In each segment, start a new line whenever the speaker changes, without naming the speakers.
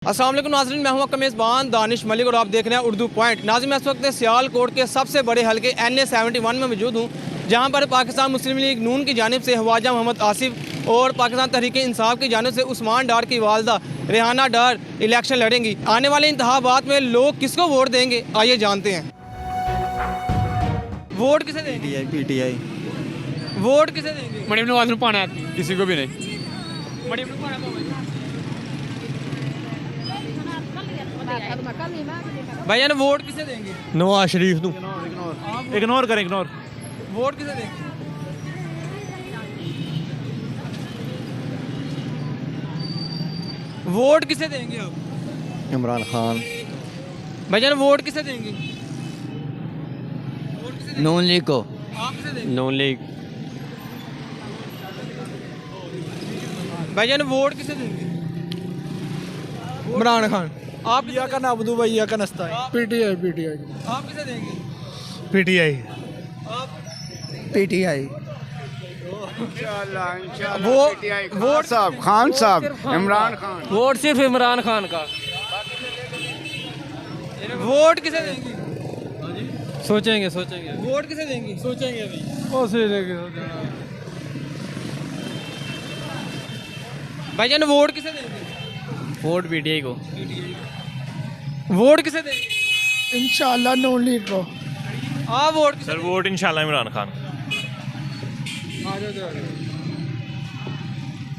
अस्सलाम वालेकुम नाज़रीन, मैं हूं आपका मेज़बान दानिश मलिक और आप देख रहे हैं उर्दू पॉइंट। नाज़रीन, मैं इस वक्त सियालकोट के सबसे बड़े हलके NA-71 में मौजूद हूं, जहां पर पाकिस्तान मुस्लिम लीग नून की जानिब से ख्वाजा मोहम्मद आसिफ और पाकिस्तान तहरीक इंसाफ की जानिब से उस्मान डार की वालदा रेहाना डार इलेक्शन लड़ेंगी। आने वाले इंतखाबात में लोग किसको वोट देंगे, आइए जानते हैं। वोट किसे देंगे?
PTI
वोट किसे देंगे?
मणिम नवाज पाना
किसी को भी नहीं।
भाईजान वोट किसे देंगे?
नवाज शरीफ नू इग्नोर करें इग्नोर।
वोट किसे देंगे? वोट किसे देंगे आप?
इमरान खान।
भाईजान वोट किसे देंगे?
नून लीग को।
आप किसे देंगे?
नून लीग।
भाईजान वोट किसे देंगे?
इमरान खान।
आप
या का नाबदू भाई या का नस्ता है।
PTI
आप किसे देंगे?
PTI
आप
PTI।
वोट
साहब खान साहब इमरान खान।
वोट सिर्फ इमरान खान का।
वोट किसे देंगे?
सोचेंगे
वोट किसे देंगे?
सोचेंगे अभी।
भाईजान वोट किसे देंगे?
वोट PTI को।
वोट किसे देंगे?
इंशाल्लाह नून लीग को।
आप वोट किसे
सर वोट इंशाल्लाह इमरान खान।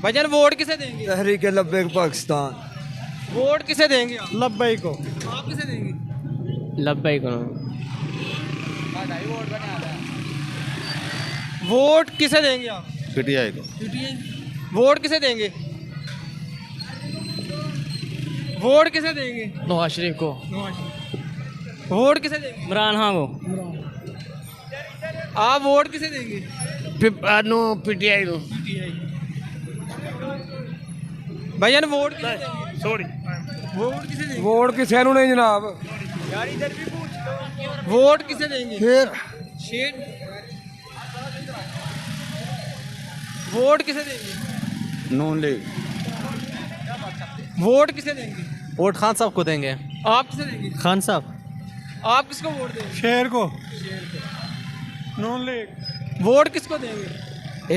भाईजान वोट किसे देंगे?
तहरीक लब्बैक पाकिस्तान।
वोट किसे देंगे आप?
लब्बैक को।
आप किसे देंगे?
लब्बई को।
वोट किसे देंगे आप?
PTI को।
वोट किसे देंगे? वोट किसे देंगे?
नवाज शरीफ को।
वोट किसे देंगे?
इमरान खान को।
आप वोट किसे देंगे?
PTI को।
भाईजान वोट किसे देंगे?
सॉरी।
वोट किसे देंगे?
वोट किसे नहीं जनाब।
वोट किसे देंगे? शेर। वोट किसे देंगे?
नून लीग।
वोट किसे देंगे?
वोट खान साहब को देंगे।
आप किसे देंगे?
खान साहब।
आप किसको वोट देंगे?
शेर को। नून लीग।
वोट किसको देंगे?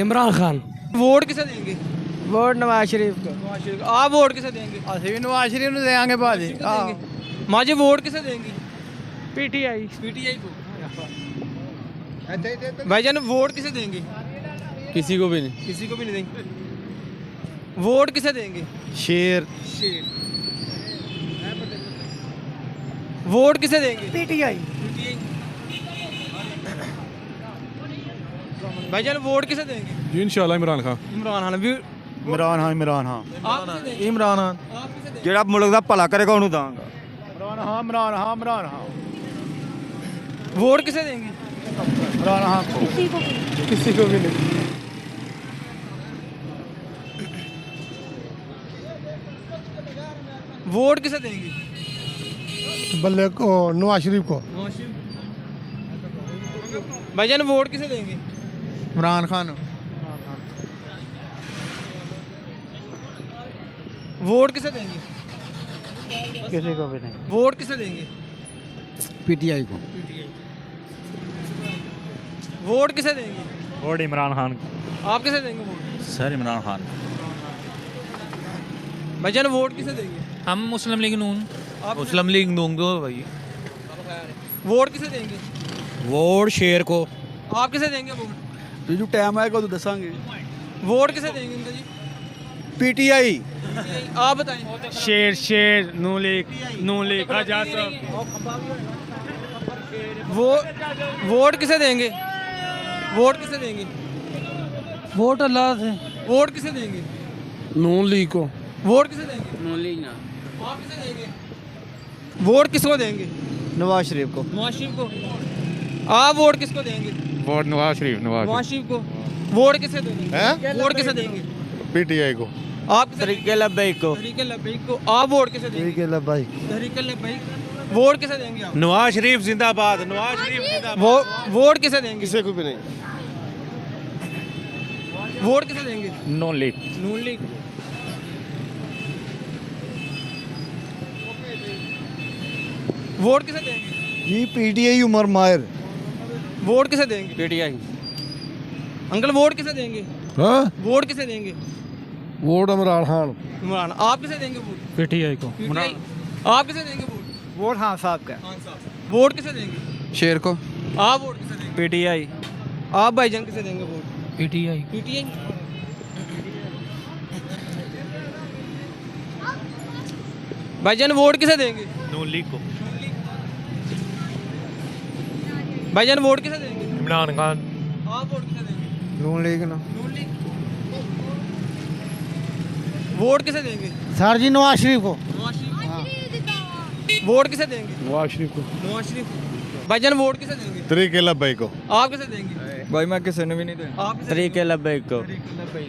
इमरान खान।
वोट किसे देंगे?
वोट नवाज शरीफ को।
आप वोट किसे देंगे?
ਅਸੀਂ नवाज शरीफ ਨੂੰ देंगे भाजी।
माजी वोट किसे देंगे?
PTI।
PTI को। भाईजान वोट किसे देंगे?
किसी को भी नहीं।
किसी को भी नहीं देंगे। वोट किसे देंगे?
शेर।
वोट किसे देंगे?
PTI।
भाईजान वोट किसे देंगे?
जी इंशाल्लाह इमरान खान।
इमरान खान भी।
इमरान खान इमरान खान।
आप किसे देंगे?
इमरान खान
आप किसे देंगे?
ਜਿਹੜਾ ਮੁਲਕ ਦਾ ਭਲਾ ਕਰੇਗਾ ਉਹਨੂੰ ਦਾਂਗਾ। इमरान खान इमरान खान इमरान खान।
वोट किसे देंगे?
इमरान खान को। किसी को भी नहीं।
वोट किसे देंगे?
बल्ले को नवाज शरीफ को।
भाईजान वोट किसे देंगे?
इमरान खान।
वोट किसे देंगे?
किसी को भी नहीं।
वोट किसे देंगे?
PTI को।
वोट किसे देंगे?
वोट इमरान खान।
आप किसे देंगे वोट?
सर इमरान खान।
भाईजान वोट किसे देंगे?
हम मुस्लिम लीग नून।
आप
मुस्लिम लीग दूंगा भाई।
वोट किसे देंगे?
वोट शेर को।
आप किसे देंगे वोट?
जो टाइम आएगा तो दसांगे।
वोट किसे देंगे इनका जी?
PTI।
आप बताएं।
शेर नून लीग आजाद साहब।
वोट किसे देंगे? वोट किसे देंगे?
वोट अल्लाह से।
वोट किसे देंगे?
नून लीग को।
वोट किसे देंगे?
नून लीग ना।
आप किसे देंगे? वोट किसको देंगे?
नवाज शरीफ को।
नवाज शरीफ को। आप वोट किसको देंगे?
वोट नवाज शरीफ।
नवाज शरीफ को। वोट किसे देंगे? वोट किसे देंगे?
PTI को।
आप किसे
तहरीक लब्बैक को।
तहरीक लब्बैक को। आप वोट किसे देंगे?
तहरीक लब्बैक।
तहरीक लब्बैक। वोट किसे देंगे आप?
नवाज शरीफ जिंदाबाद। नवाज शरीफ जिंदाबाद।
वोट किसे देंगे?
किसी को भी नहीं।
वोट किसे देंगे?
नून लीग।
नून लीग। वोट किसे देंगे?
जी पीटीआई उमर मायर।
वोट किसे देंगे?
पीटीआई।
अंकल वोट किसे देंगे?
हाँ
वोट किसे देंगे?
वोट इमरान खान।
इमरान। आप किसे देंगे वोट?
पीटीआई को।
PTI? आप किसे देंगे वोट?
वोट हाँ साहब का।
खान साहब। वोट किसे देंगे?
शेर को।
आप वोट किसे देंगे?
पीटीआई।
आप भाईजान किसे देंगे वोट?
पीटीआई।
पीटीआई। भाईजान वोट किसे देंगे?
नून लीग को।
भाईजान वोट किसे देंगे?
इमरान खान।
आप वोट किसे देंगे?
नून लीग ना।
नून लीग। वोट किसे देंगे?
सर जी नवाज शरीफ को।
नवाज शरीफ। वोट किसे देंगे?
नवाज शरीफ को।
नवाज शरीफ। भाईजान वोट किसे देंगे?
तरीके लब्बई को।
आप किसे देंगे?
भाई मैं किसी ने भी नहीं देना।
आप किसे
तरीके लब्बे को।
देंगे?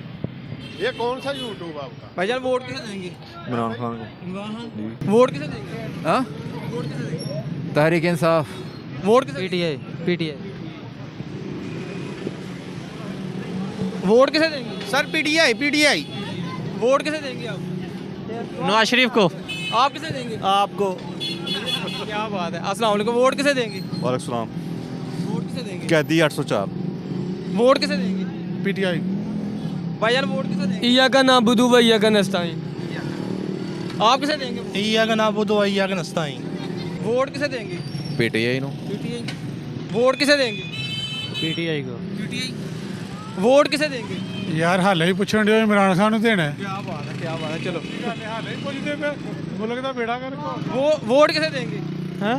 ये कौन सा यूट्यूब आपका?
भाईजान वोट किसे देंगे?
इमरान खान को।
इमरान खान। वोट किसे देंगे?
हाँ
वोट किसे देंगे?
तहरीक इंसाफ।
वोट किसे?
पीटीआई। पीटीआई।
वोट किसे देंगे?
Sir PTI PTI.
वोट किसे देंगे आप?
नवाज शरीफ को।
आप किसे देंगे?
आपको।
क्या बात है। अस्सलाम वालेकुम। वोट किसे देंगे?
वालेकुम।
वोट किसे देंगे?
कैदी 804।
वोट किसे देंगे?
पीटीआई।
भाईजान वोट किसे देंगे?
इया का नाम बुदू भैया का नस्ताइन।
आप किसे देंगे?
इया का नाम दो इया का नस्ताई।
वोट किसे देंगे?
PTI no.
पीटीआई। वोट किसे देंगे?
पीटीआई को।
पीटीआई। वोट किसे देंगे?
यार हाले ही पूछण दियो इमरान खान ਨੂੰ देना है।
क्या बात है, क्या बात है। चलो
हाले ही पुछदे पे मुल्क दा बेड़ा कर को।
वो वोट किसे देंगे?
हैं?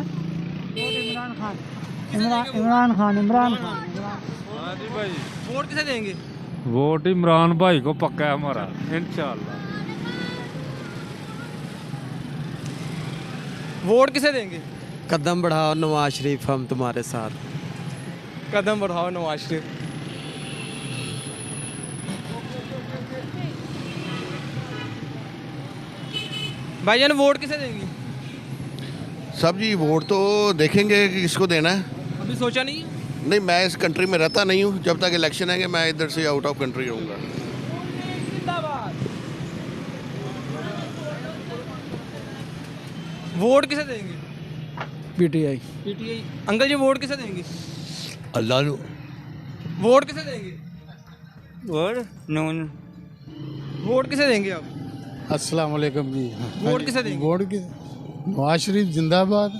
इमरान खान। हाँ जी भाई। वोट किसे देंगे?
वोट इमरान भाई को पक्का है हमारा इंशाल्लाह।
वोट किसे देंगे?
कदम बढ़ाओ नवाज शरीफ हम तुम्हारे साथ।
कदम बढ़ाओ नवाज शरीफ। भाईजान वोट किसे देंगे?
सब जी वोट तो देखेंगे कि किसको देना है।
अभी सोचा नहीं है?
नहीं मैं इस कंट्री में रहता नहीं हूँ। जब तक इलेक्शन है मैं इधर से आउट ऑफ कंट्री रहूँगा।
वोट किसे देंगे?
पीटीआई।
पीटीआई। अंकल जी वोट किसे देंगे?
अल्लाह नु।
वोट किसे देंगे?
और नून।
वोट किसे देंगे आप?
अस्सलाम वालेकुम जी।
वोट किसे देंगे?
वोट की नवाज शरीफ जिंदाबाद।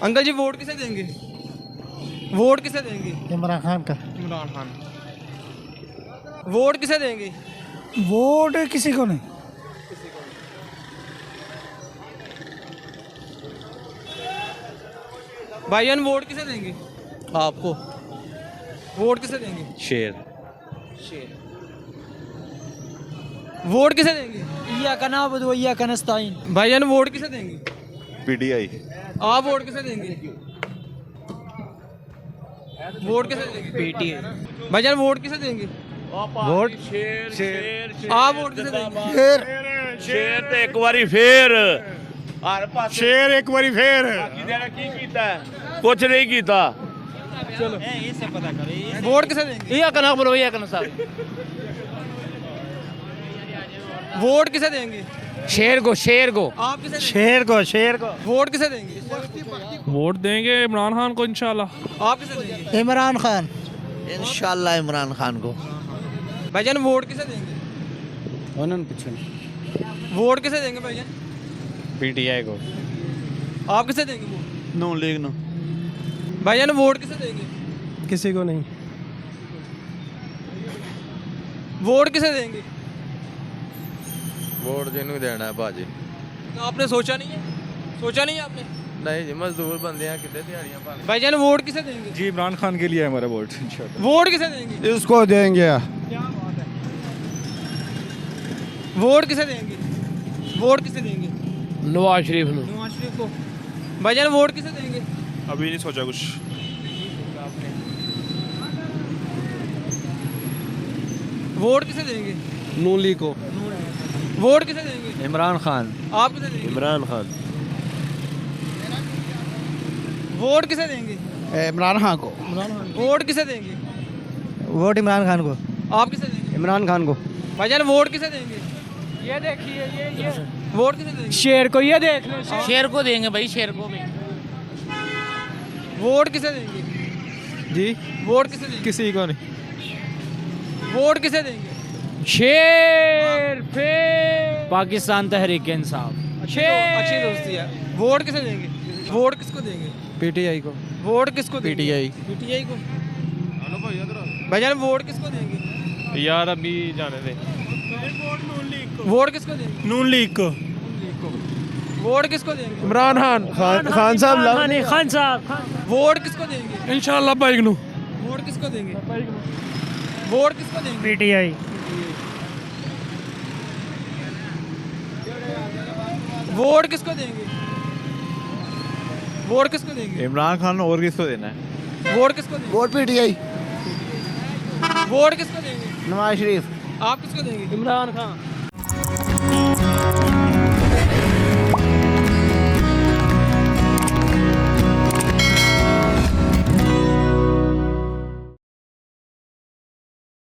अंकल जी वोट किसे देंगे? वोट किसे देंगे?
इमरान खान का।
इमरान खान। वोट किसे देंगे?
वोट किसी को नहीं।
भाईजान वोट किसे देंगे?
आपको।
वोट किसे देंगे?
शेर।
वोट किसे देंगे?
इया का नाम बुदू भैया का नस्ताइन।
भाईजान वोट किसे देंगे?
पीटीआई।
आप वोट किसे देंगे? वोट किसे देंगे?
पीटीआई।
भाईजान वोट किसे देंगे?
वोट
आप वोट किसे देंगे?
शेर ते एक बारी फिर
शेर एक बारी फिर।
कुछ नहीं कीता।
वोट किसे देंगे?
इया का नाम बुदू भैया का नस्ताइन।
वोट किसे देंगे?
शेर को। शेर को।
आप किसे देंगे?
शेर को। शेर को।
वोट किसे देंगे?
वोट देंगे इमरान खान को इंशाल्लाह।
आप किसे देंगे?
इमरान खान।
इंशाल्लाह इमरान खान को।
भाईजान वोट किसे देंगे?
उन्होंने पूछा।
वोट किसे देंगे भाईजान?
पीटीआई को।
आप किसे देंगे वोट?
नून लीग नो।
भाईजान वोट किसे देंगे?
किसी को नहीं।
वोट किसे देंगे?
वोट जिन्हों देना है भाजी।
तो आपने सोचा नहीं है? सोचा नहीं है आपने?
नहीं जी मजदूर बंदे हैं कितने दिहाड़ियां पाने।
भाईजान वोट किसे देंगे?
जी इमरान खान के लिए हमारा वोट इंशाल्लाह।
वोट किसे देंगे?
इसको देंगे।
क्या बात है। वोट किसे देंगे? वोट किसे देंगे?
नवाज शरीफ ने।
नवाज शरीफ को। भाईजान वोट किसे देंगे?
अभी नहीं सोचा कुछ।
वोट किसे देंगे?
नून लीग को।
वोट किसे देंगे?
इमरान खान।
आप किसे देंगे?
इमरान खान।
वोट किसे देंगे?
इमरान खान को।
वोट किसे देंगे?
वोट इमरान खान को।
आप किसे देंगे?
इमरान खान को।
भाईजान वोट किसे देंगे?
ये देखिए ये
वोट किसे देंगे?
शेर को ये देख लो
शेर को देंगे भाई, शेर को भी।
वोट किसे देंगे?
जी
वोट किसे देंगे?
किसी को नहीं।
वोट किसे देंगे?
शेर फिर पाकिस्तान तहरीक इंसाफ।
अच्छी दोस्ती है। वोट किसे देंगे? वोट किसको देंगे?
पीटीआई को।
वोट किसको देंगे?
पीटीआई।
पीटीआई को। भाईजान वोट किसको देंगे?
यार अभी जाने दे।
वोट किसको देंगे?
नून लीग को।
वोट किसको देंगे?
इमरान खान साहब
खान साहब।
वोट किसको देंगे?
इंशाल्लाह बाइक नू।
वोट किसको देंगे? वोट किसको देंगे?
पीटीआई।
वोट किसको देंगे? वोट किसको देंगे?
इमरान खान और किसको देना है?
वोट किसको देंगे?
Vote PTI.
वोट किसको देंगे?
नवाज शरीफ।
आप किसको देंगे?
इमरान खान।